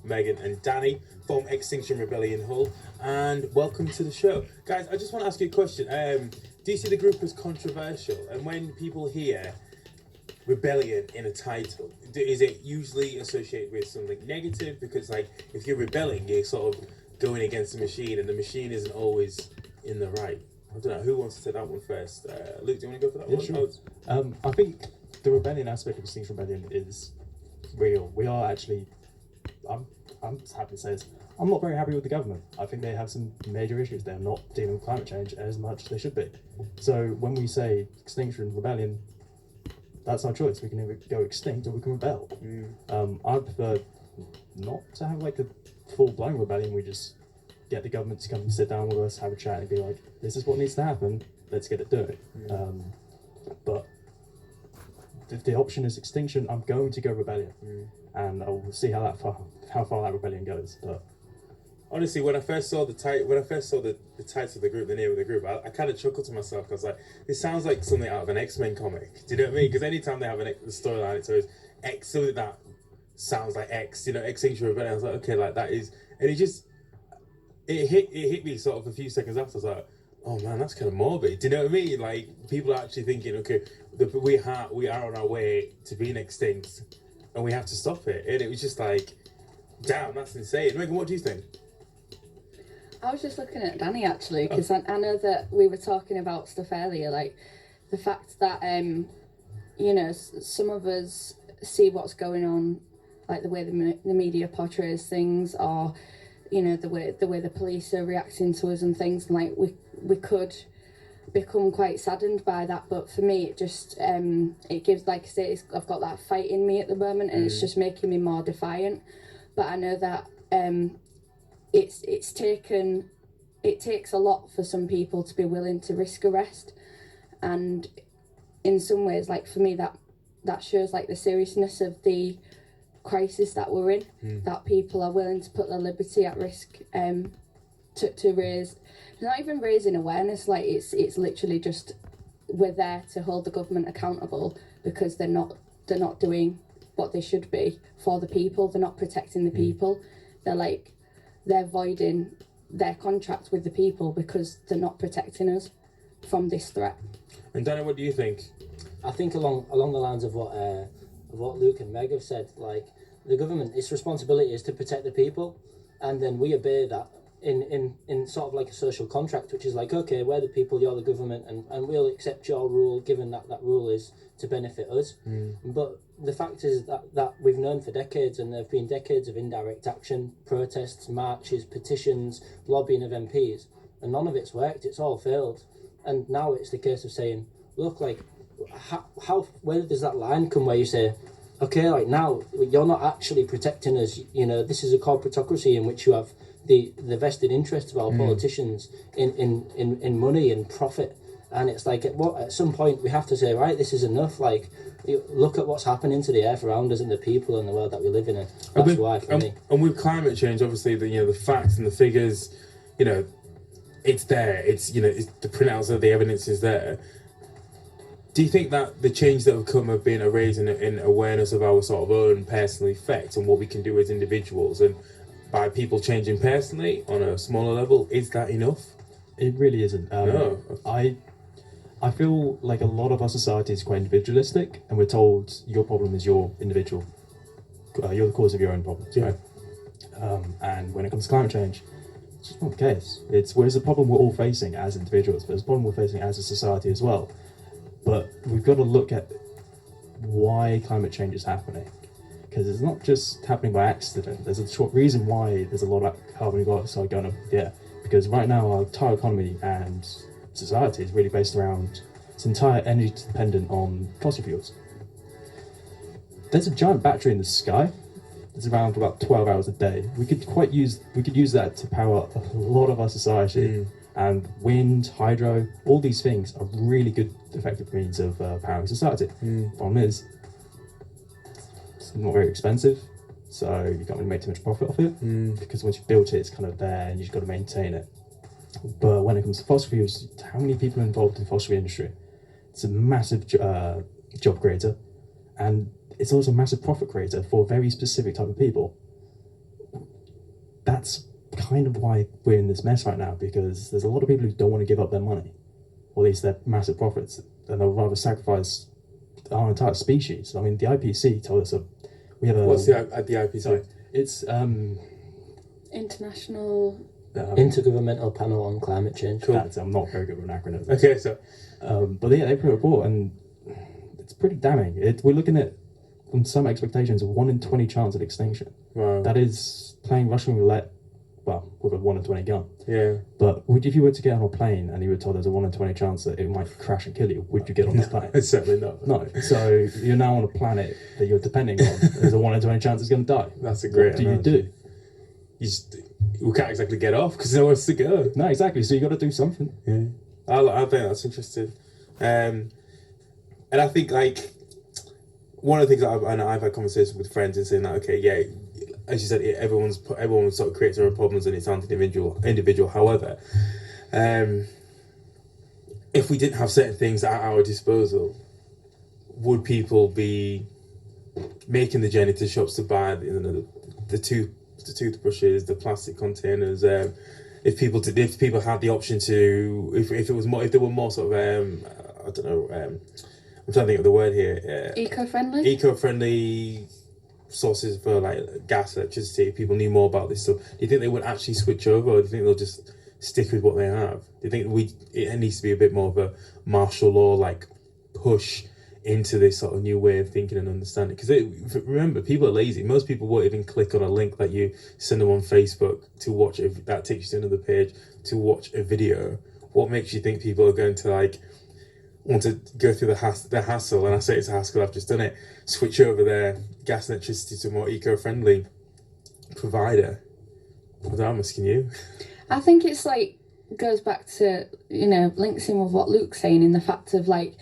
Megan, and Danny from Extinction Rebellion Hull, and welcome to the show. Guys, I just want to ask you a question. Do you see the group as controversial? And when people hear rebellion in a title, is it usually associated with something negative? Because, like, if you're rebelling, you're sort of going against the machine, and the machine isn't always in the right. I don't know, who wants to take that one first? Luke, do you want to go for that one? Sure. I think the rebellion aspect of Extinction Rebellion is real. We are actually, I'm happy to say this, I'm not very happy with the government. I think they have some major issues. They're not dealing with climate change as much as they should be. So when we say Extinction Rebellion, that's our choice. We can either go extinct or we can rebel. I prefer not to have like a full-blown rebellion. We just get the government to come and sit down with us, have a chat, and be like, "This is what needs to happen. Let's get it done." But if the option is extinction, I'm going to go rebellion, and I'll see how far that rebellion goes. But honestly, when I first saw the title of the group, the name of the group, I kind of chuckled to myself because like this sounds like something out of an X-Men comic. Do you know what I mean? Because anytime they have the storyline, it's always X, something that sounds like X. You know, Extinction Rebellion. I was like, okay, like that is, and it hit me sort of a few seconds after. I was like, oh man, that's kind of morbid. Do you know what I mean? Like people are actually thinking, okay, we are on our way to being extinct, and we have to stop it. And it was just like, damn, that's insane. Megan, what do you think? I was just looking at Danny actually, because I know that we were talking about stuff earlier, like the fact that you know, some of us see what's going on, like the way the media portrays things, or you know, the way the police are reacting to us and things, and like we could become quite saddened by that. But for me, it just it gives, like I say, I've got that fight in me at the moment, and it's just making me more defiant. But I know that it takes a lot for some people to be willing to risk arrest, and in some ways, like for me, that shows like the seriousness of the crisis that we're in, that people are willing to put their liberty at risk to raise, not even raising awareness, like it's literally just, we're there to hold the government accountable because they're not doing what they should be for the people. They're not protecting the people. They're voiding their contract with the people because they're not protecting us from this threat. And Danny, what do you think? I think along the lines of what Luke and Meg have said, like the government, its responsibility is to protect the people, and then we obey that in sort of like a social contract, which is like, okay, we're the people, you're the government, and we'll accept your rule given that rule is to benefit us. But the fact is that we've known for decades, and there have been decades of indirect action, protests, marches, petitions, lobbying of MPs, and none of it's worked. It's all failed. And now it's the case of saying, look, like, where does that line come where you say, okay, like now you're not actually protecting us, you know, this is a corporatocracy in which you have the vested interest of our politicians in money and profit. And it's like at some point we have to say, right, this is enough. Like, look at what's happening to the earth around us and the people and the world that we live in. And that's why for me. And with climate change, obviously, the facts and the figures, you know, it's there. It's, you know, it's the printouts of the evidence is there. Do you think that the change that have come have been a raise in awareness of our sort of own personal effects and what we can do as individuals, and by people changing personally on a smaller level, is that enough? it really isn't. No. I feel like a lot of our society is quite individualistic, and we're told your problem is your individual. You're the cause of your own problems, right? And when it comes to climate change, it's just not the case. Whereas the problem we're all facing as individuals, but it's a problem we're facing as a society as well. But we've got to look at why climate change is happening, because it's not just happening by accident. There's a short reason why there's a lot of carbon dioxide going up in the air, because right now our entire economy and society is really based around, it's entire energy dependent on fossil fuels. There's a giant battery in the sky. It's around for about 12 hours a day. We could use that to power a lot of our society. And wind, hydro, all these things are really good, effective means of powering society. Problem is, it's not very expensive, so you can't really make too much profit off it, because once you've built it, it's kind of there and you've got to maintain it. But when it comes to fossil fuels, how many people are involved in the fossil industry? It's a massive job creator, and it's also a massive profit creator for a very specific type of people. that's kind of why we're in this mess right now, because there's a lot of people who don't want to give up their money, or at least their massive profits, and they'll rather sacrifice our entire species. I mean, the IPC told us we have a... What's the IPC? Sorry, it's... International... Intergovernmental Panel on Climate Change. Cool. I'm not very good with acronyms. Okay, so... but yeah, they put a report, and it's pretty damning. We're looking at, from some expectations, a 1 in 20 chance of extinction. Wow. That is playing Russian roulette, well, with a 1 in 20 gun. Yeah. But if you were to get on a plane and you were told there's a 1 in 20 chance that it might crash and kill you, would you get on this plane? Certainly not. No. So you're now on a planet that you're depending on. There's a 1 in 20 chance it's going to die. That's a great What do you analogy. do? We can't exactly get off because no one wants to go. No, exactly. So you got to do something. Yeah. I think that's interesting. And I think, like, one of the things that I've had conversations with friends and saying that, okay, yeah, as you said, everyone sort of creates their own problems and it's down to the individual. However, if we didn't have certain things at our disposal, would people be making the journey to shops to buy the toothbrushes, the plastic containers? If people had the option to, if there were more sort of I don't know, I'm trying to think of the word here. Eco-friendly sources for like gas, electricity. If people knew more about this stuff, do you think they would actually switch over, or do you think they'll just stick with what they have? Do you think it needs to be a bit more of a martial law like push into this sort of new way of thinking and understanding? Because remember, people are lazy. Most people won't even click on a link that you send them on Facebook to watch that takes you to another page to watch a video. What makes you think people are going to like want to go through the hassle, and I say it's a hassle, I've just done it, switch over their gas and electricity to a more eco-friendly provider? I'm asking you. I think it's like, goes back to, links in with what Luke's saying, in the fact of like,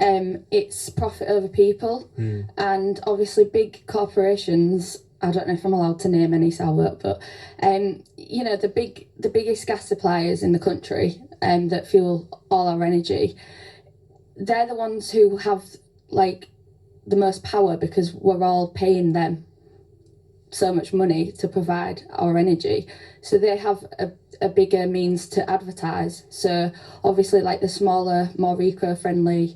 it's profit over people. And obviously big corporations, I don't know if I'm allowed to name any, so I won't, but the biggest gas suppliers in the country that fuel all our energy, they're the ones who have like the most power, because we're all paying them so much money to provide our energy. So they have a bigger means to advertise. So obviously, like, the smaller, more eco-friendly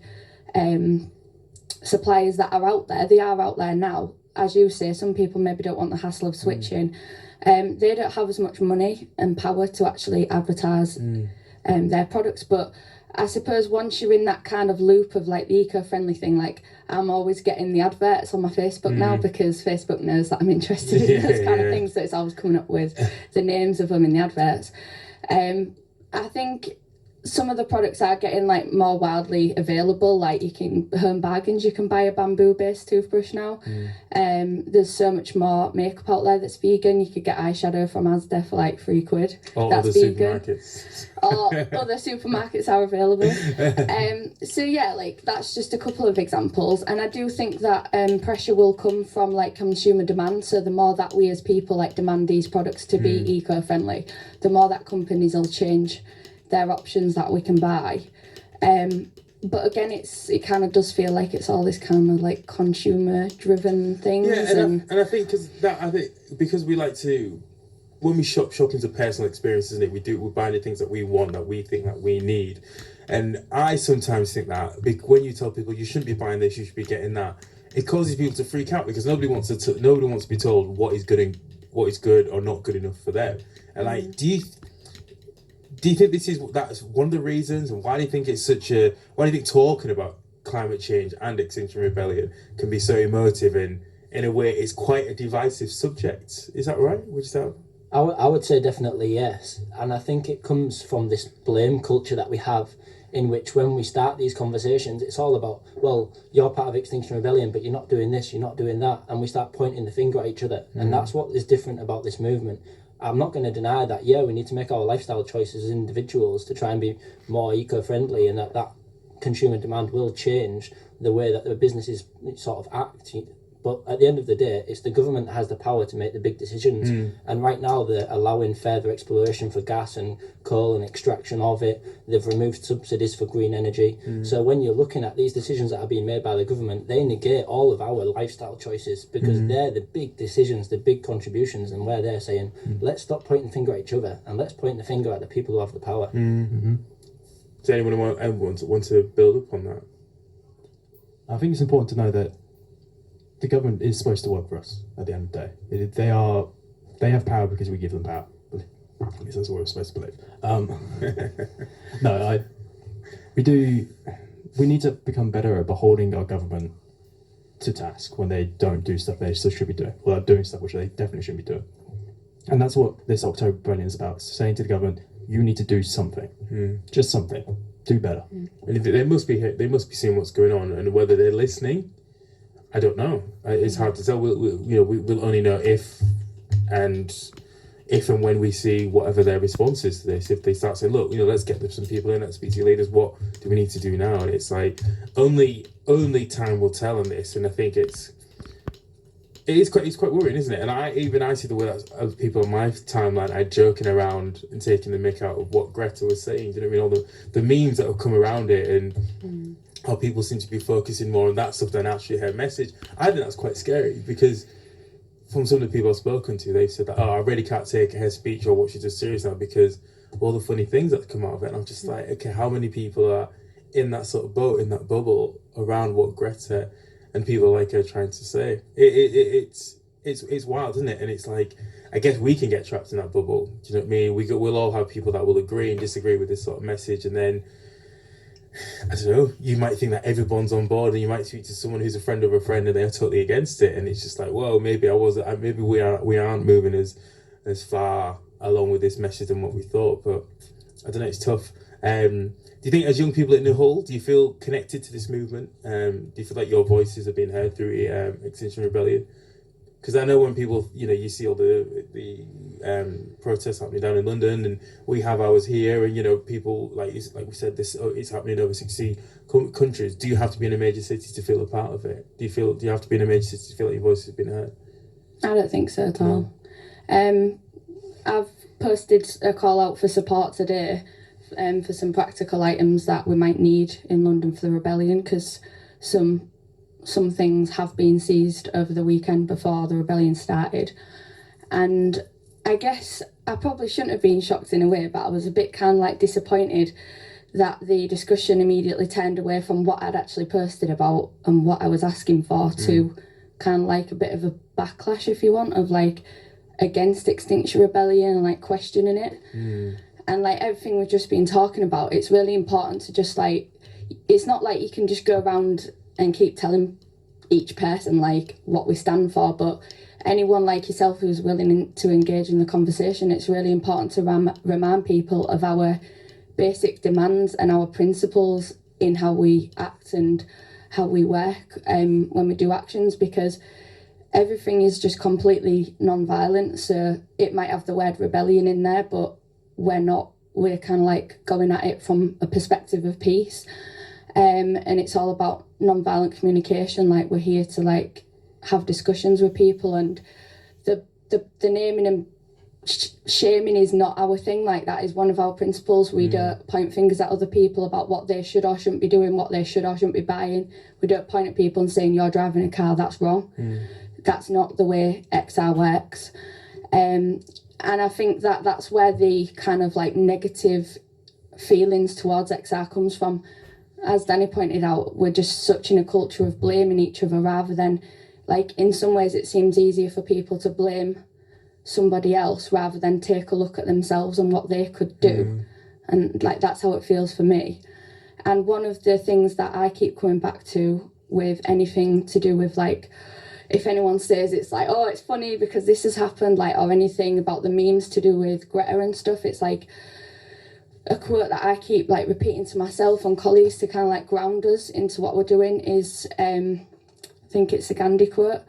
suppliers that are out there, they are out there now. As you say, some people maybe don't want the hassle of switching. They don't have as much money and power to actually advertise their products. But I suppose once you're in that kind of loop of like the eco-friendly thing, like, I'm always getting the adverts on my Facebook now, because Facebook knows that I'm interested in those kind of things, so it's always coming up with the names of them in the adverts. I think some of the products are getting like more widely available. Like, home bargains, you can buy a bamboo-based toothbrush now. There's so much more makeup out there that's vegan. You could get eyeshadow from Asda for like £3. Or that's other vegan. supermarkets. Or other supermarkets are available. So yeah, like, that's just a couple of examples. And I do think that pressure will come from like consumer demand. So the more that we as people like demand these products to be eco-friendly, the more that companies will change their options that we can buy. But again, it kind of does feel like it's all this kind of like consumer driven things. Yeah, and I think because we like to, when we shop into personal experiences, isn't it? We buy the things that we want, that we think that we need. And I sometimes think that when you tell people you shouldn't be buying this, you should be getting that, it causes people to freak out, because nobody wants to be told what is good or not good enough for them. And like, do you think that's one of the reasons, and why do you think talking about climate change and Extinction Rebellion can be so emotive, and in a way it's quite a divisive subject? Is that right? Would you say? I would say definitely yes. And I think it comes from this blame culture that we have, in which when we start these conversations, it's all about, well, you're part of Extinction Rebellion, but you're not doing this, you're not doing that. And we start pointing the finger at each other. And that's what is different about this movement. I'm not going to deny that, yeah, we need to make our lifestyle choices as individuals to try and be more eco-friendly, and that consumer demand will change the way that the businesses sort of act. But at the end of the day, it's the government that has the power to make the big decisions. And right now they're allowing further exploration for gas and coal and extraction of it. They've removed subsidies for green energy. So when you're looking at these decisions that are being made by the government, they negate all of our lifestyle choices because they're the big decisions, the big contributions, and where they're saying, let's stop pointing the finger at each other and let's point the finger at the people who have the power. Does anyone want to build up on that? I think it's important to know that the government is supposed to work for us at the end of the day. They have power because we give them power. At least that's what we're supposed to believe. We need to become better at beholding our government to task when they don't do stuff they still should be doing, or are doing stuff which they definitely shouldn't be doing. And that's what this October Rebellion is about, saying to the government, you need to do something. Just something. Do better. And they must be seeing what's going on, and whether they're listening, I don't know. It's hard to tell. We'll only know if and when we see whatever their response is to this. If they start saying, look, let's get some people in, let's speak to your leaders, what do we need to do now? And it's like only time will tell on this. And I think it's quite worrying, isn't it? And I see the way that other people on my timeline are joking around and taking the mick out of what Greta was saying. Do you know what I mean? All the memes that have come around it, and how people seem to be focusing more on that stuff than actually her message. I think that's quite scary, because from some of the people I've spoken to, they've said that, I really can't take her speech or what she does serious now because of all the funny things that come out of it. And I'm just like, okay, how many people are in that sort of boat, in that bubble around what Greta and people like her trying to say? It's wild, isn't it? And it's like, I guess we can get trapped in that bubble. Do you know what I mean? We'll all have people that will agree and disagree with this sort of message, and then I don't know, you might think that everyone's on board, and you might speak to someone who's a friend of a friend and they're totally against it, and it's just like, well, maybe we aren't moving as far along with this message than what we thought. But I don't know, it's tough. Do you think, as young people at New Hull, do you feel connected to this movement? Do you feel like your voices are being heard through Extinction Rebellion? Because I know when people, you see all the protests happening down in London, and we have ours here, and people like we said, this it's happening over 60 countries. Do you have to be in a major city to feel a part of it? Do you have to be in a major city to feel like your voice has been heard? I don't think so at all. I've posted a call out for support today, for some practical items that we might need in London for the rebellion, because some things have been seized over the weekend before the rebellion started. And I guess I probably shouldn't have been shocked in a way, but I was a bit kind of disappointed that the discussion immediately turned away from what I'd actually posted about and what I was asking for to kind of a bit of a backlash, if you want, of against Extinction Rebellion and questioning it. And everything we've just been talking about, it's really important to just it's not like you can just go around and keep telling each person what we stand for, but anyone like yourself who's willing to engage in the conversation, it's really important to remind people of our basic demands and our principles in how we act and how we work when we do actions, because everything is just completely non-violent. So it might have the word rebellion in there, but we're kind of going at it from a perspective of peace. And it's all about non-violent communication. We're here to have discussions with people, and the naming and shaming is not our thing. That is one of our principles. We don't point fingers at other people about what they should or shouldn't be doing, what they should or shouldn't be buying. We don't point at people and saying, you're driving a car, that's wrong. That's not the way XR works. And I think that's where the kind of negative feelings towards XR comes from. As Danny pointed out, we're just such in a culture of blaming each other, rather than in some ways it seems easier for people to blame somebody else rather than take a look at themselves and what they could do. And that's how it feels for me. And one of the things that I keep coming back to with anything to do with if anyone says it's oh, it's funny because this has happened, or anything about the memes to do with Greta and stuff, it's a quote that I keep repeating to myself and colleagues to kind of ground us into what we're doing is, I think it's a Gandhi quote,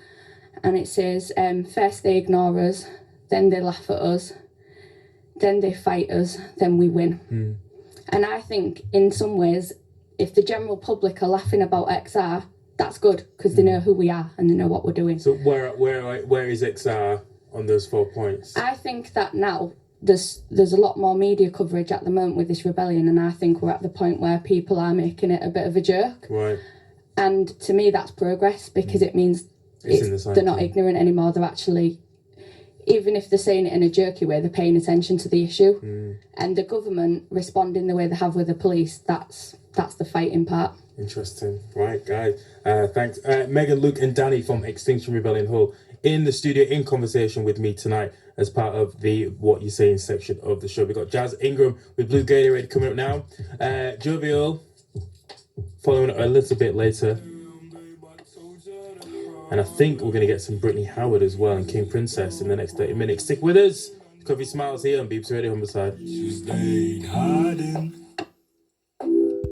and it says, first they ignore us, then they laugh at us, then they fight us, then we win. And I think in some ways, if the general public are laughing about XR, that's good because they know who we are and they know what we're doing. So where is XR on those 4 points? I think that now there's a lot more media coverage at the moment with this rebellion, and I think we're at the point where people are making it a bit of a joke. Right. And to me, that's progress because it means they're not ignorant anymore. They're actually, even if they're saying it in a jerky way, they're paying attention to the issue. And the government responding the way they have with the police, that's the fighting part. Interesting. Right, guys. Thanks. Megan, Luke and Danny from Extinction Rebellion Hull in the studio in conversation with me tonight as part of the What You Saying section of the show. We've got Jazz Ingram with Blue Gatorade coming up now. Jovial following a little bit later. And I think we're going to get some Brittany Howard as well and King Princess in the next 30 minutes. Stick with us. Coffee Smiles here on Beeps Radio Humberside. She stayed hiding.